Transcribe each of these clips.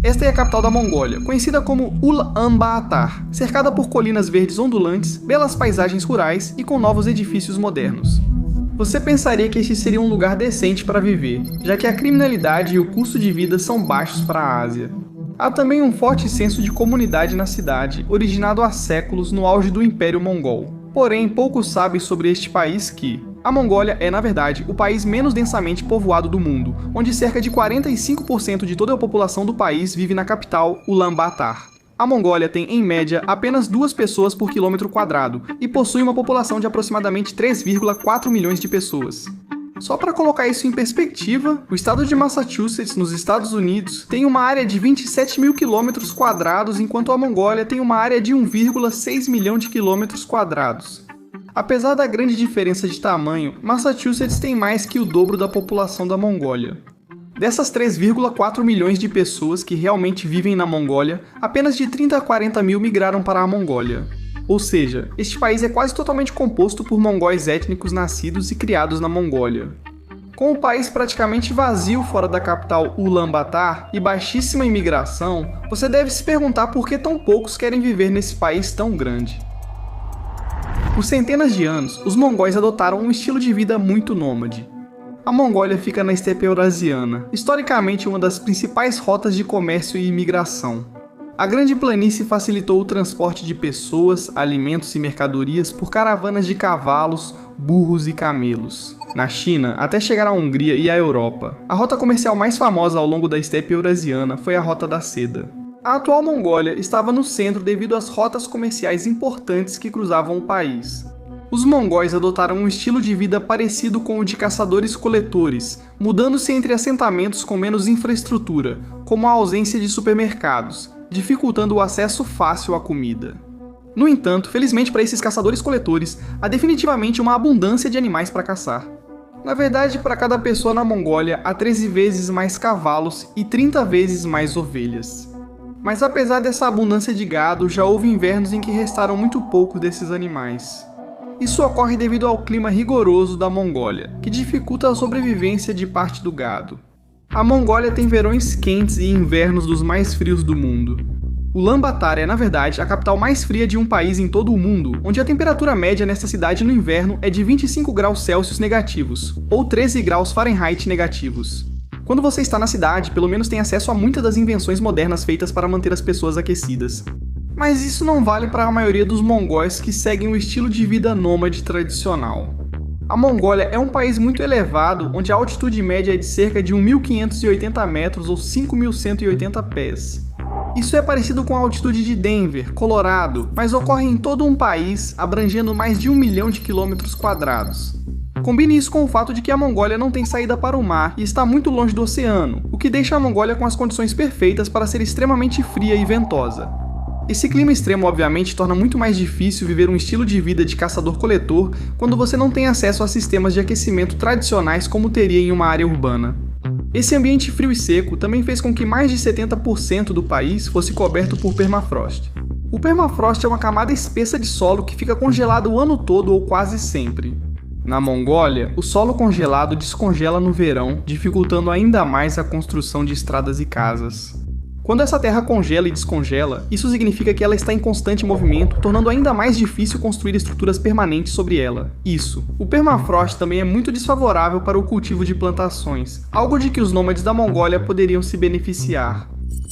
Esta é a capital da Mongólia, conhecida como Ulaanbaatar, cercada por colinas verdes ondulantes, belas paisagens rurais e com novos edifícios modernos. Você pensaria que este seria um lugar decente para viver, já que a criminalidade e o custo de vida são baixos para a Ásia. Há também um forte senso de comunidade na cidade, originado há séculos no auge do Império Mongol. Porém, poucos sabem sobre este país que a Mongólia é, na verdade, o país menos densamente povoado do mundo, onde cerca de 45% de toda a população do país vive na capital, Ulaanbaatar. A Mongólia tem, em média, apenas 2 pessoas por quilômetro quadrado e possui uma população de aproximadamente 3,4 milhões de pessoas. Só para colocar isso em perspectiva, o estado de Massachusetts, nos Estados Unidos, tem uma área de 27 mil quilômetros quadrados, enquanto a Mongólia tem uma área de 1,6 milhão de quilômetros quadrados. Apesar da grande diferença de tamanho, Massachusetts tem mais que o dobro da população da Mongólia. Dessas 3,4 milhões de pessoas que realmente vivem na Mongólia, apenas de 30 a 40 mil migraram para a Mongólia. Ou seja, este país é quase totalmente composto por mongóis étnicos nascidos e criados na Mongólia. Com o país praticamente vazio fora da capital Ulaanbaatar e baixíssima imigração, você deve se perguntar por que tão poucos querem viver nesse país tão grande. Por centenas de anos, os mongóis adotaram um estilo de vida muito nômade. A Mongólia fica na estepe eurasiana, historicamente uma das principais rotas de comércio e imigração. A grande planície facilitou o transporte de pessoas, alimentos e mercadorias por caravanas de cavalos, burros e camelos. Na China, até chegar à Hungria e à Europa, a rota comercial mais famosa ao longo da estepe eurasiana foi a Rota da Seda. A atual Mongólia estava no centro devido às rotas comerciais importantes que cruzavam o país. Os mongóis adotaram um estilo de vida parecido com o de caçadores-coletores, mudando-se entre assentamentos com menos infraestrutura, como a ausência de supermercados, dificultando o acesso fácil à comida. No entanto, felizmente para esses caçadores-coletores, há definitivamente uma abundância de animais para caçar. Na verdade, para cada pessoa na Mongólia, há 13 vezes mais cavalos e 30 vezes mais ovelhas. Mas apesar dessa abundância de gado, já houve invernos em que restaram muito poucos desses animais. Isso ocorre devido ao clima rigoroso da Mongólia, que dificulta a sobrevivência de parte do gado. A Mongólia tem verões quentes e invernos dos mais frios do mundo. Ulaanbaatar é, na verdade, a capital mais fria de um país em todo o mundo, onde a temperatura média nesta cidade no inverno é de 25 graus Celsius negativos, ou 13 graus Fahrenheit negativos. Quando você está na cidade, pelo menos tem acesso a muitas das invenções modernas feitas para manter as pessoas aquecidas. Mas isso não vale para a maioria dos mongóis que seguem o estilo de vida nômade tradicional. A Mongólia é um país muito elevado, onde a altitude média é de cerca de 1.580 metros ou 5.180 pés. Isso é parecido com a altitude de Denver, Colorado, mas ocorre em todo um país, abrangendo mais de 1 milhão de quilômetros quadrados. Combine isso com o fato de que a Mongólia não tem saída para o mar e está muito longe do oceano, o que deixa a Mongólia com as condições perfeitas para ser extremamente fria e ventosa. Esse clima extremo, obviamente, torna muito mais difícil viver um estilo de vida de caçador-coletor quando você não tem acesso a sistemas de aquecimento tradicionais como teria em uma área urbana. Esse ambiente frio e seco também fez com que mais de 70% do país fosse coberto por permafrost. O permafrost é uma camada espessa de solo que fica congelado o ano todo ou quase sempre. Na Mongólia, o solo congelado descongela no verão, dificultando ainda mais a construção de estradas e casas. Quando essa terra congela e descongela, isso significa que ela está em constante movimento, tornando ainda mais difícil construir estruturas permanentes sobre ela. O permafrost também é muito desfavorável para o cultivo de plantações, algo de que os nômades da Mongólia poderiam se beneficiar.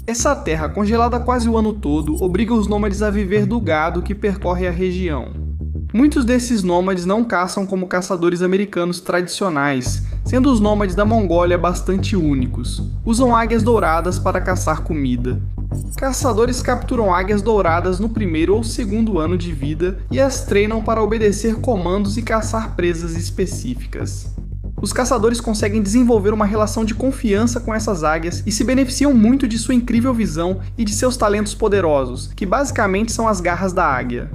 Essa terra congelada quase o ano todo obriga os nômades a viver do gado que percorre a região. Muitos desses nômades não caçam como caçadores americanos tradicionais, sendo os nômades da Mongólia bastante únicos. Usam águias douradas para caçar comida. Caçadores capturam águias douradas no primeiro ou segundo ano de vida e as treinam para obedecer comandos e caçar presas específicas. Os caçadores conseguem desenvolver uma relação de confiança com essas águias e se beneficiam muito de sua incrível visão e de seus talentos poderosos, que basicamente são as garras da águia.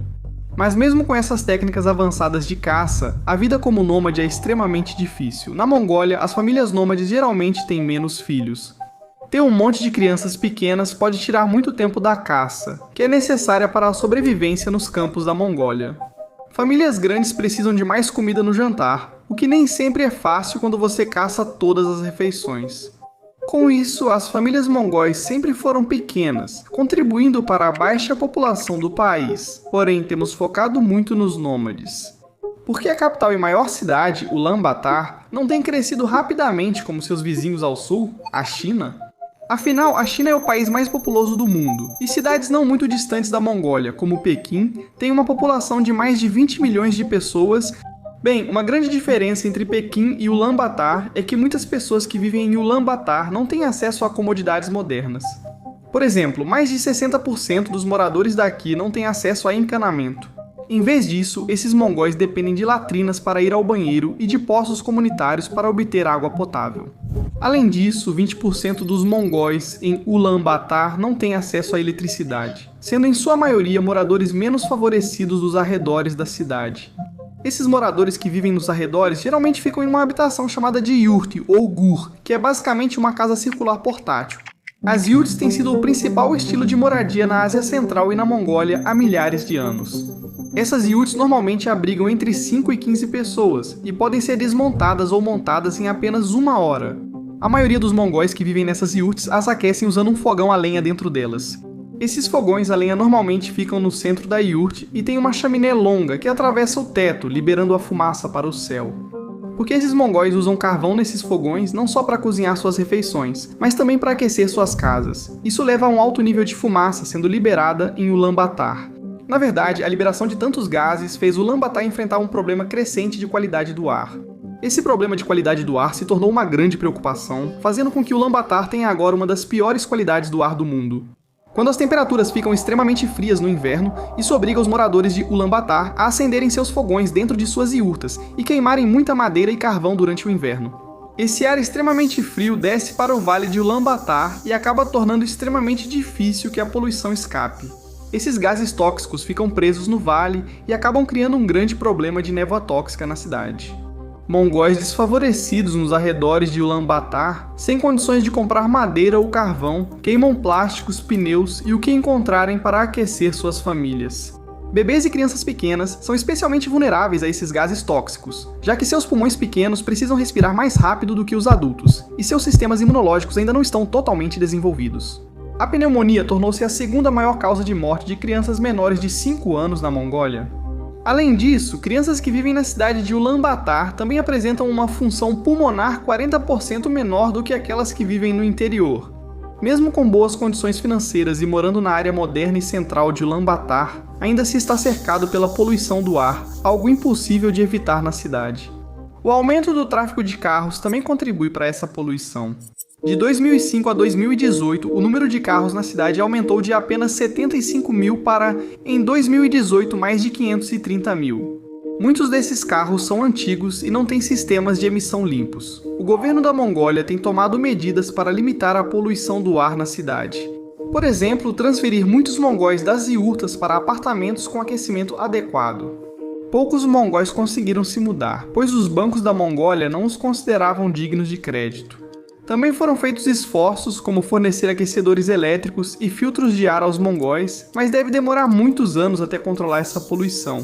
Mas mesmo com essas técnicas avançadas de caça, a vida como nômade é extremamente difícil. Na Mongólia, as famílias nômades geralmente têm menos filhos. Ter um monte de crianças pequenas pode tirar muito tempo da caça, que é necessária para a sobrevivência nos campos da Mongólia. Famílias grandes precisam de mais comida no jantar, o que nem sempre é fácil quando você caça todas as refeições. Com isso, as famílias mongóis sempre foram pequenas, contribuindo para a baixa população do país, porém temos focado muito nos nômades. Porque a capital e maior cidade, Ulaanbaatar, não tem crescido rapidamente como seus vizinhos ao sul, a China? Afinal, a China é o país mais populoso do mundo, e cidades não muito distantes da Mongólia, como Pequim, têm uma população de mais de 20 milhões de pessoas. Bem, uma grande diferença entre Pequim e Ulaanbaatar é que muitas pessoas que vivem em Ulaanbaatar não têm acesso a comodidades modernas. Por exemplo, mais de 60% dos moradores daqui não têm acesso a encanamento. Em vez disso, esses mongóis dependem de latrinas para ir ao banheiro e de poços comunitários para obter água potável. Além disso, 20% dos mongóis em Ulaanbaatar não têm acesso à eletricidade, sendo em sua maioria moradores menos favorecidos dos arredores da cidade. Esses moradores que vivem nos arredores geralmente ficam em uma habitação chamada de yurt ou gur, que é basicamente uma casa circular portátil. As yurts têm sido o principal estilo de moradia na Ásia Central e na Mongólia há milhares de anos. Essas yurts normalmente abrigam entre 5 e 15 pessoas e podem ser desmontadas ou montadas em apenas uma hora. A maioria dos mongóis que vivem nessas yurts as aquecem usando um fogão a lenha dentro delas. Esses fogões a lenha normalmente ficam no centro da yurt e tem uma chaminé longa que atravessa o teto, liberando a fumaça para o céu. Porque esses mongóis usam carvão nesses fogões não só para cozinhar suas refeições, mas também para aquecer suas casas. Isso leva a um alto nível de fumaça sendo liberada em Ulaanbaatar. Na verdade, a liberação de tantos gases fez Ulaanbaatar enfrentar um problema crescente de qualidade do ar. Esse problema de qualidade do ar se tornou uma grande preocupação, fazendo com que Ulaanbaatar tenha agora uma das piores qualidades do ar do mundo. Quando as temperaturas ficam extremamente frias no inverno, isso obriga os moradores de Ulaanbaatar a acenderem seus fogões dentro de suas iurtas e queimarem muita madeira e carvão durante o inverno. Esse ar extremamente frio desce para o vale de Ulaanbaatar e acaba tornando extremamente difícil que a poluição escape. Esses gases tóxicos ficam presos no vale e acabam criando um grande problema de névoa tóxica na cidade. Mongóis desfavorecidos nos arredores de Ulaanbaatar, sem condições de comprar madeira ou carvão, queimam plásticos, pneus e o que encontrarem para aquecer suas famílias. Bebês e crianças pequenas são especialmente vulneráveis a esses gases tóxicos, já que seus pulmões pequenos precisam respirar mais rápido do que os adultos, e seus sistemas imunológicos ainda não estão totalmente desenvolvidos. A pneumonia tornou-se a segunda maior causa de morte de crianças menores de 5 anos na Mongólia. Além disso, crianças que vivem na cidade de Ulaanbaatar também apresentam uma função pulmonar 40% menor do que aquelas que vivem no interior. Mesmo com boas condições financeiras e morando na área moderna e central de Ulaanbaatar, ainda se está cercado pela poluição do ar, algo impossível de evitar na cidade. O aumento do tráfego de carros também contribui para essa poluição. De 2005 a 2018, o número de carros na cidade aumentou de apenas 75 mil para, em 2018, mais de 530 mil. Muitos desses carros são antigos e não têm sistemas de emissão limpos. O governo da Mongólia tem tomado medidas para limitar a poluição do ar na cidade. Por exemplo, transferir muitos mongóis das iurtas para apartamentos com aquecimento adequado. Poucos mongóis conseguiram se mudar, pois os bancos da Mongólia não os consideravam dignos de crédito. Também foram feitos esforços como fornecer aquecedores elétricos e filtros de ar aos mongóis, mas deve demorar muitos anos até controlar essa poluição.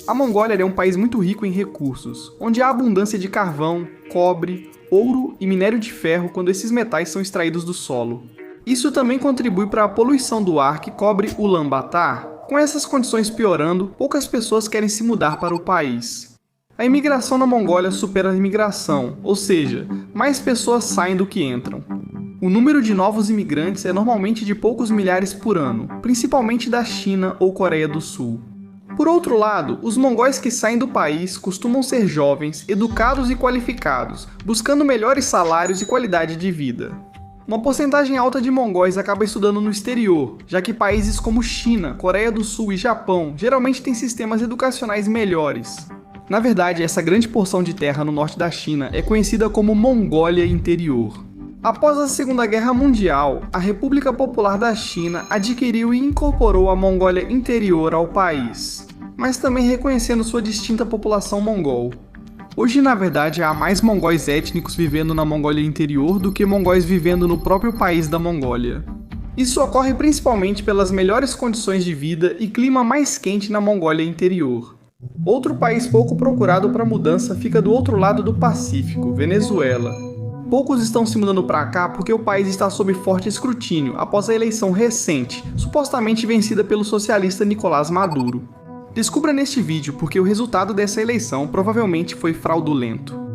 A Mongólia é um país muito rico em recursos, onde há abundância de carvão, cobre, ouro e minério de ferro quando esses metais são extraídos do solo. Isso também contribui para a poluição do ar que cobre Ulaanbaatar. Com essas condições piorando, poucas pessoas querem se mudar para o país. A imigração na Mongólia supera a imigração, ou seja, mais pessoas saem do que entram. O número de novos imigrantes é normalmente de poucos milhares por ano, principalmente da China ou Coreia do Sul. Por outro lado, os mongóis que saem do país costumam ser jovens, educados e qualificados, buscando melhores salários e qualidade de vida. Uma porcentagem alta de mongóis acaba estudando no exterior, já que países como China, Coreia do Sul e Japão geralmente têm sistemas educacionais melhores. Na verdade, essa grande porção de terra no norte da China é conhecida como Mongólia Interior. Após a Segunda Guerra Mundial, a República Popular da China adquiriu e incorporou a Mongólia Interior ao país, mas também reconhecendo sua distinta população mongol. Hoje, na verdade, há mais mongóis étnicos vivendo na Mongólia Interior do que mongóis vivendo no próprio país da Mongólia. Isso ocorre principalmente pelas melhores condições de vida e clima mais quente na Mongólia Interior. Outro país pouco procurado para mudança fica do outro lado do Pacífico, Venezuela. Poucos estão se mudando para cá porque o país está sob forte escrutínio após a eleição recente, supostamente vencida pelo socialista Nicolás Maduro. Descubra neste vídeo porque o resultado dessa eleição provavelmente foi fraudulento.